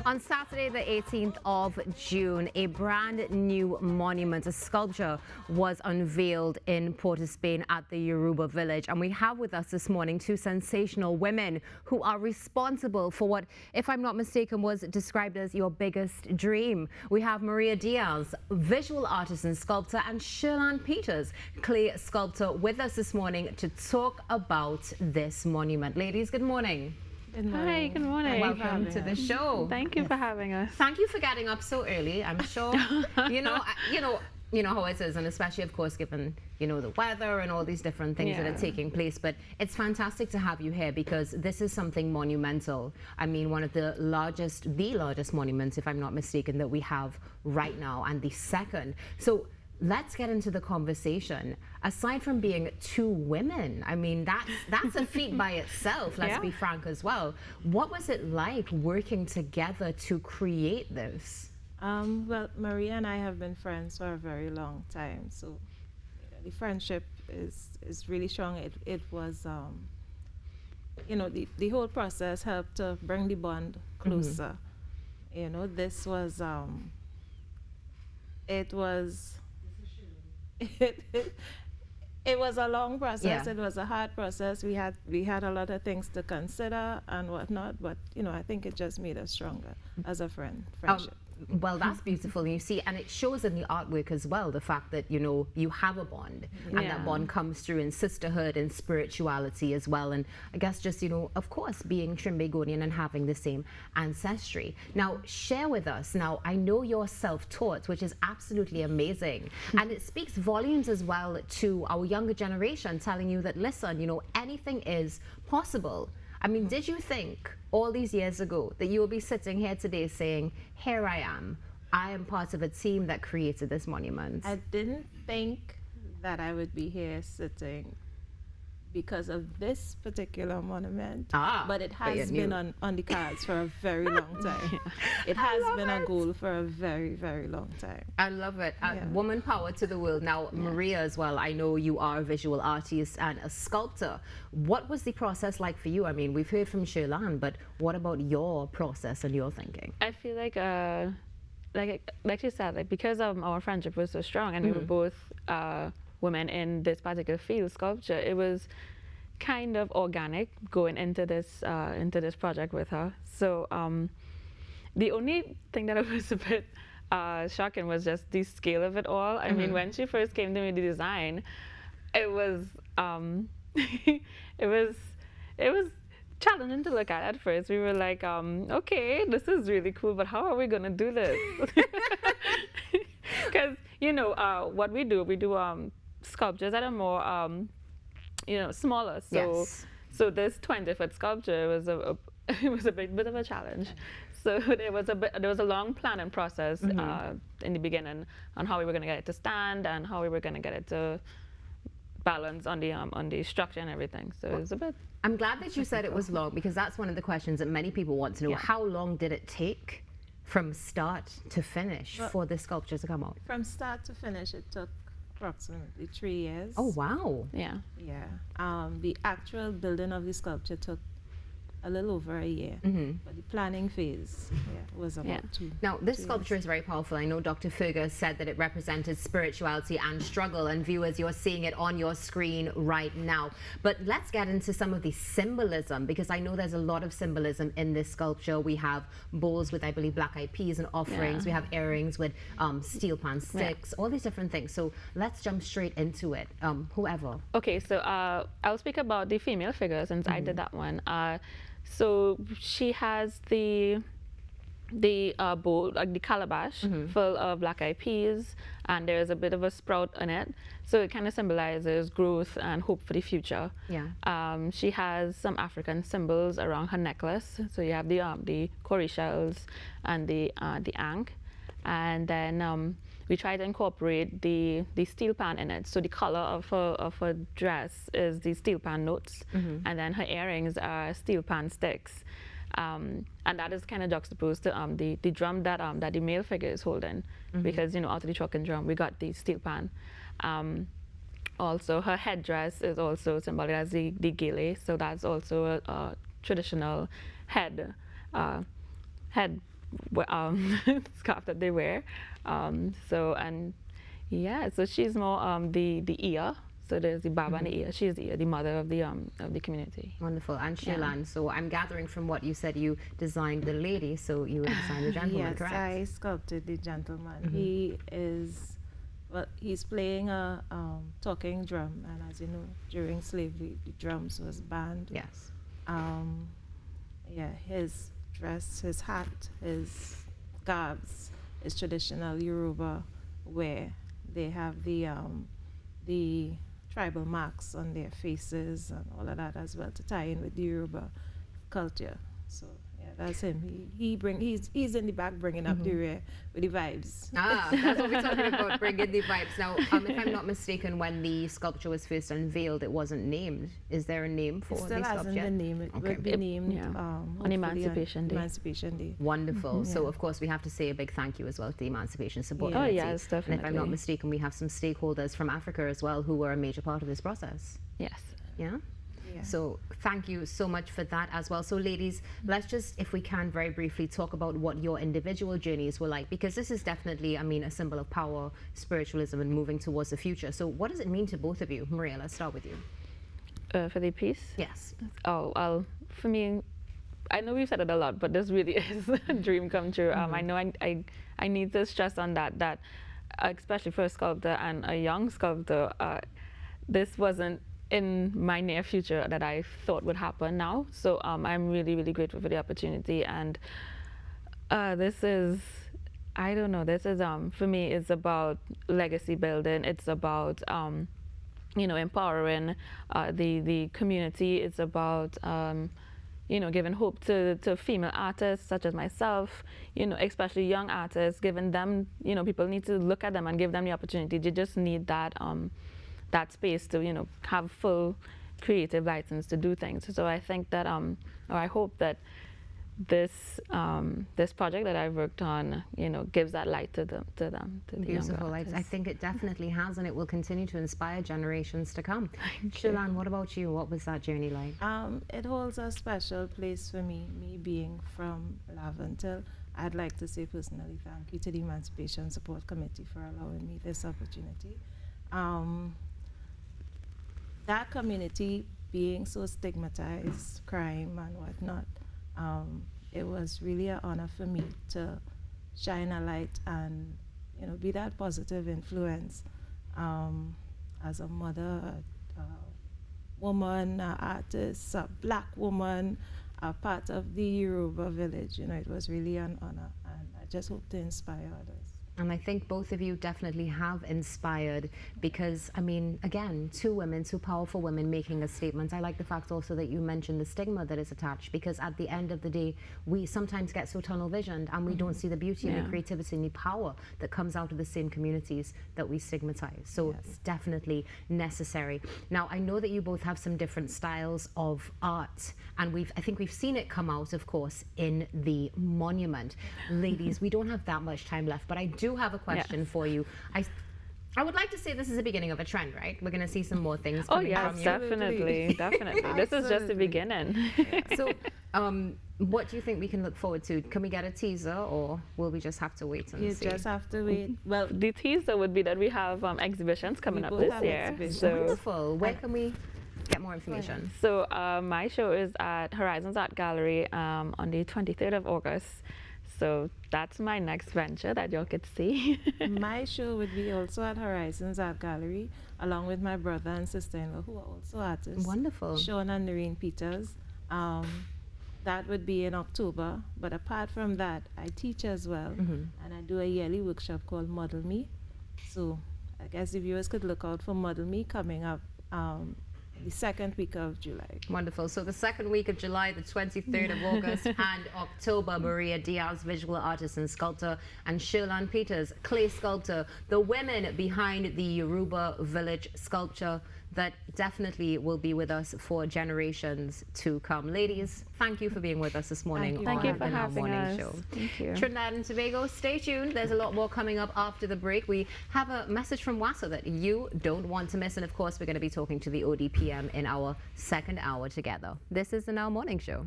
On Saturday, the 18th of June, a brand new monument, a sculpture, was unveiled in Port of Spain at the Yoruba Village. And we have with us this morning two sensational women who are responsible for what, if I'm not mistaken, was described as your biggest dream. We have Maria Diaz, visual artist and sculptor, and Shirlan Peters, clay sculptor, with us this morning to talk about this monument. Ladies, good morning. Hi, good morning. Welcome to the show. Thank you for having us. Thank you for getting up so early. I'm sure you know how it is, and especially, of course, given the weather and all these different things that are taking place. But it's fantastic to have you here because this is something monumental. I mean, one of the largest monuments, if I'm not mistaken, that we have right now, and the second. So let's get into the conversation. Aside from being two women, I mean, that's a feat by itself, let's be frank as well. What was it like working together to create this? Well, Maria and I have been friends for a very long time, so the friendship is really strong. It was, the whole process helped to bring the bond closer. This was, it was a long process. It was a hard process. We had a lot of things to consider and whatnot, but I think it just made us stronger as a friendship. Well, that's beautiful. You see, and it shows in the artwork as well, the fact that, you have a bond, and that bond comes through in sisterhood and spirituality as well. And I guess just, of course, being Trimbegonian and having the same ancestry. Now, share with us. Now, I know you're self-taught, which is absolutely amazing. And it speaks volumes as well to our younger generation, telling you that, listen, anything is possible. I mean, did you think all these years ago that you will be sitting here today saying, here I am part of a team that created this monument? I didn't think that I would be here sitting because of this particular monument, but it has been on the cards for a very long time. It has been a goal for a very, very long time. I love it. Woman power to the world. Now, Maria as well, I know you are a visual artist and a sculptor. What was the process like for you? I mean, we've heard from Shirlan, but what about your process and your thinking? I feel like you said, because our friendship was so strong and we were both women in this particular field, sculpture, it was kind of organic going into this project with her. So the only thing that was a bit shocking was just the scale of it all. I mean, when she first came to me the design, it was it was challenging to look at first. We were like, okay, this is really cool, but how are we gonna do this? Because what we do sculptures that are more smaller. So this 20-foot sculpture was it was a bit of a challenge. So there was a long planning process in the beginning on how we were going to get it to stand and how we were going to get it to balance on the structure and everything. So it was a bit. I'm glad that you said it was long, because that's one of the questions that many people want to know. How long did it take from start to finish for this sculpture to come out? From start to finish, it took approximately 3 years. Oh, wow. Yeah. The actual building of the sculpture took a little over a year, but the planning phase was about 2 Now, this 2 sculpture years. is very powerful. I know Dr. Fergus said that it represented spirituality and struggle, and viewers, you're seeing it on your screen right now. But let's get into some of the symbolism, because I know there's a lot of symbolism in this sculpture. We have bowls with, I believe, black-eyed peas and offerings. We have earrings with steel pan sticks, all these different things. So let's jump straight into it. Whoever. Okay, so I'll speak about the female figure since I did that one. So she has the bowl, like the calabash, full of black-eyed peas, and there's a bit of a sprout in it. So it kind of symbolizes growth and hope for the future. She has some African symbols around her necklace. So you have the cowrie shells and the ankh, and then we try to incorporate the steel pan in it. So the color of her dress is the steel pan notes, and then her earrings are steel pan sticks. And that is kind of juxtaposed to the drum that the male figure is holding, because out of the truck and drum we got the steel pan. Also, her headdress is also symbolic as the gele, so that's also a traditional head scarf that they wear. So she's more the ear. So there's the Baba and the ear. She's the ear, the mother of the community. Wonderful. And Shailan, so I'm gathering from what you said, you designed the lady, so you would design the gentleman, yes, correct? I sculpted the gentleman. He is, well, he's playing a talking drum, and as you know, during slavery, the drums was banned. Yes. His dress, his hat, his garbs is traditional Yoruba wear. They have the tribal marks on their faces and all of that as well to tie in with the Yoruba culture. So yeah, that's him. He's in the back bringing up the rear with the vibes. That's what we're talking about, bringing the vibes. Now, if I'm not mistaken, when the sculpture was first unveiled, it wasn't named. Is there a name for the sculpture? It still hasn't been named. It will be named on Emancipation Day. Emancipation Day. Wonderful. So, of course, we have to say a big thank you as well to the Emancipation Support Committee. Oh, yes, definitely. And if I'm not mistaken, we have some stakeholders from Africa as well who were a major part of this process. Yes. Yeah? So thank you so much for that as well. So ladies, let's just, if we can, very briefly talk about what your individual journeys were like, because this is definitely, I mean, a symbol of power, spiritualism, and moving towards the future. So what does it mean to both of you? Maria, let's start with you. For the piece? Yes. Oh, well, for me, I know we've said it a lot, but this really is a dream come true. I know I need to stress on that especially for a sculptor and a young sculptor, this wasn't in my near future that I thought would happen now. So I'm really, really grateful for the opportunity. And this is, I don't know, this is, for me, it's about legacy building. It's about, empowering the community. It's about, giving hope to female artists such as myself, especially young artists, giving them, people need to look at them and give them the opportunity. They just need that space to, have full creative license to do things. So I think that, or I hope that this project that I've worked on, gives that light to them, to the Beautiful light. I think it definitely has, and it will continue to inspire generations to come. Shailan, what about you? What was that journey like? It holds a special place for me being from Laventille. I'd like to say personally thank you to the Emancipation Support Committee for allowing me this opportunity. That community being so stigmatized, crime and whatnot, it was really an honor for me to shine a light and be that positive influence as a mother, a woman, an artist, a black woman, a part of the Yoruba Village. It was really an honor, and I just hope to inspire others. And I think both of you definitely have inspired, because, I mean, again, two powerful women making a statement. I like the fact also that you mentioned the stigma that is attached, because at the end of the day, we sometimes get so tunnel visioned and we don't see the beauty and the creativity and the power that comes out of the same communities that we stigmatize. So it's definitely necessary. Now, I know that you both have some different styles of art, and I think we've seen it come out, of course, in the monument. Ladies, we don't have that much time left, but I do have a question for you. I would like to say this is the beginning of a trend, right? We're going to see some more things coming from you. Definitely. This is just the beginning. So, what do you think we can look forward to? Can we get a teaser, or will we just have to wait and see? You just have to wait. Well, the teaser would be that we have exhibitions coming up this year. So wonderful. Where can we get more information? So my show is at Horizons Art Gallery on the 23rd of August. So that's my next venture that y'all could see. My show would be also at Horizons Art Gallery, along with my brother and sister-in-law, who are also artists. Wonderful. Sean and Noreen Peters. That would be in October. But apart from that, I teach as well. And I do a yearly workshop called Model Me. So I guess the viewers could look out for Model Me coming up the second week of July. Wonderful. So the second week of July, the 23rd of August, and October, Maria Diaz, visual artist and sculptor, and Shailan Peters, clay sculptor, the women behind the Yoruba Village sculpture that definitely will be with us for generations to come. Ladies, thank you for being with us this morning. Thank you for having us. Show. Thank you. Trinidad and Tobago, stay tuned. There's a lot more coming up after the break. We have a message from WASA that you don't want to miss. And of course, we're going to be talking to the ODPM in our second hour together. This is the Now Morning Show.